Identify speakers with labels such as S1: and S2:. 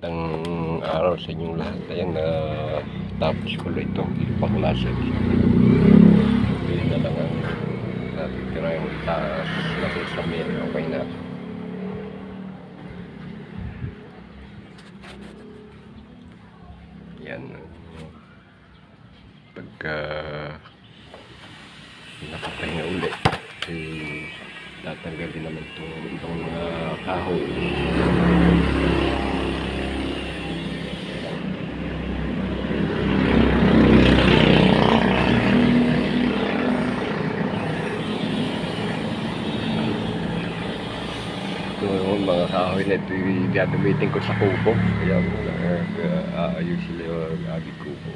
S1: Magandang araw sa inyong lahat. Ayan, tapos ko lang itong ipaklasan. Sabihin na lang ang natitira yung taas na sa mail. Okay na. Yan. Pagka nakapahinga ulit, tatanggalin naman itong kahoy. Yung mga kahoy na ito gagamitin ko sa kubo. Kaya aayusin yung agit kubo.